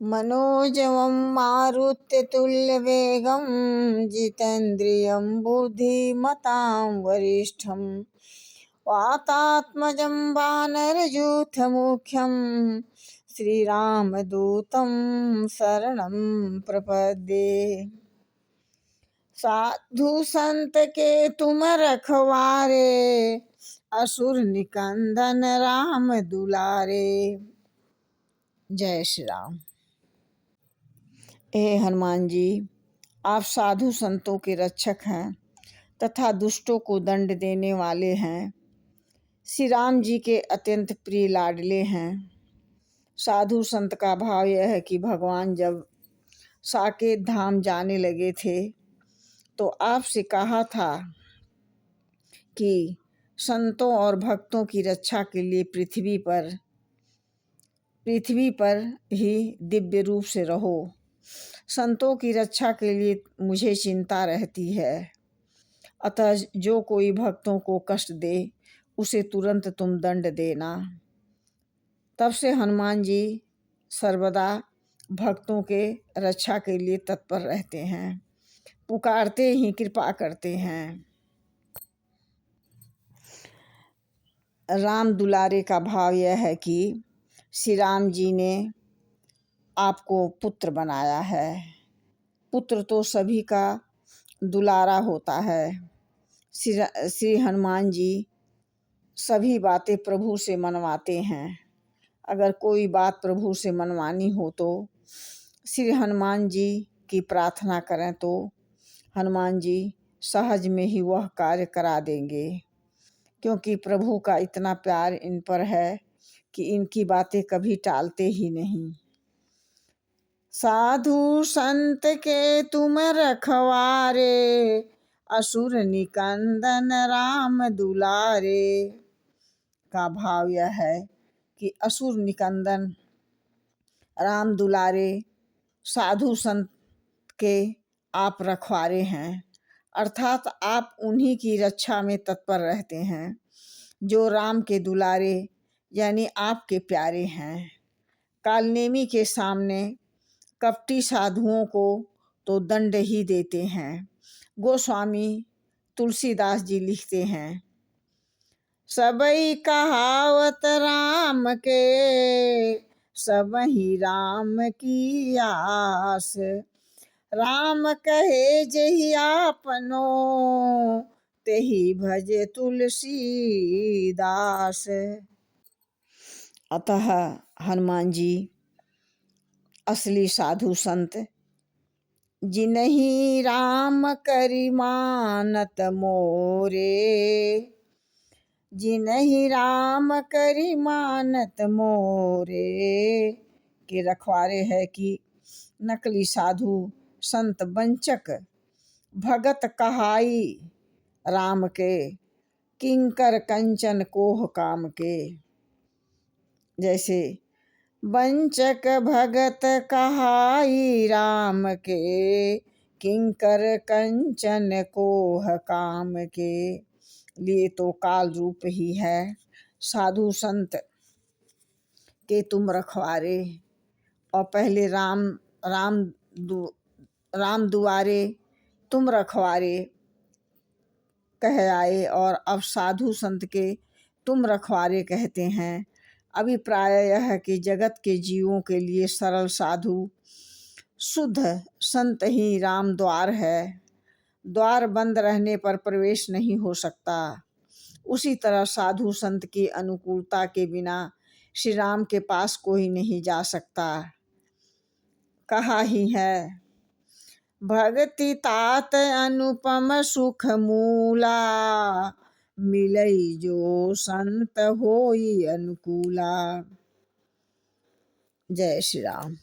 मनोजवं मारुत्यतुल्यवेगं जितेन्द्रियं बुद्धिमतां वरिष्ठं वातात्मजं वानरयूथमुख्यं श्रीरामदूतं शरणं प्रपद्ये। साधु संत के तुम रखवारे, असुर निकंदन राम दुलारे। जय श्री राम। हे हनुमान जी, आप साधु संतों के रक्षक हैं तथा दुष्टों को दंड देने वाले हैं। श्री राम जी के अत्यंत प्रिय लाडले हैं। साधु संत का भाव यह है कि भगवान जब साकेत धाम जाने लगे थे तो आपसे कहा था कि संतों और भक्तों की रक्षा के लिए पृथ्वी पर ही दिव्य रूप से रहो। संतों की रक्षा के लिए मुझे चिंता रहती है, अतः जो कोई भक्तों को कष्ट दे उसे तुरंत तुम दंड देना। तब से हनुमान जी सर्वदा भक्तों के रक्षा के लिए तत्पर रहते हैं, पुकारते ही कृपा करते हैं। राम दुलारे का भाव यह है कि श्री राम जी ने आपको पुत्र बनाया है। पुत्र तो सभी का दुलारा होता है। श्री हनुमान जी सभी बातें प्रभु से मनवाते हैं। अगर कोई बात प्रभु से मनवानी हो तो श्री हनुमान जी की प्रार्थना करें तो हनुमान जी सहज में ही वह कार्य करा देंगे, क्योंकि प्रभु का इतना प्यार इन पर है कि इनकी बातें कभी टालते ही नहीं। साधु संत के तुम रखवारे, असुर निकंदन राम दुलारे। का भाव यह है कि असुर निकंदन राम दुलारे साधु संत के आप रखवारे हैं, अर्थात आप उन्हीं की रक्षा में तत्पर रहते हैं जो राम के दुलारे यानी आपके प्यारे हैं। कालनेमी के सामने कपटी साधुओं को तो दंड ही देते हैं। गोस्वामी तुलसीदास जी लिखते हैं, सबई कहावत राम के, सबहि राम की आस। राम कहे जेहि आपनो, तेहि भज तुलसीदास। अतः हनुमान जी असली साधु संत, जिन्हि राम करि मानत मोरे, जिन्हि राम करि मानत मोरे के रखवारे है कि नकली साधु संत वंचक भगत कहाई राम के, किंकर कंचन कोह काम के। जैसे वंचक भगत कहाई राम के, किंकर कंचन कोह काम के। लिए तो काल रूप ही है। साधु संत के तुम रखवारे, और पहले राम दुआरे तुम रखवारे कह आए, और अब साधु संत के तुम रखवारे कहते हैं। अभिप्राय यह है कि जगत के जीवों के लिए सरल साधु शुद्ध संत ही राम द्वार है। द्वार बंद रहने पर प्रवेश नहीं हो सकता। उसी तरह साधु संत की अनुकूलता के बिना श्री राम के पास कोई नहीं जा सकता। कहा ही है, भगति तात अनुपम सुख मूला, मिलई जो संत होई अनुकूला। जय श्री राम।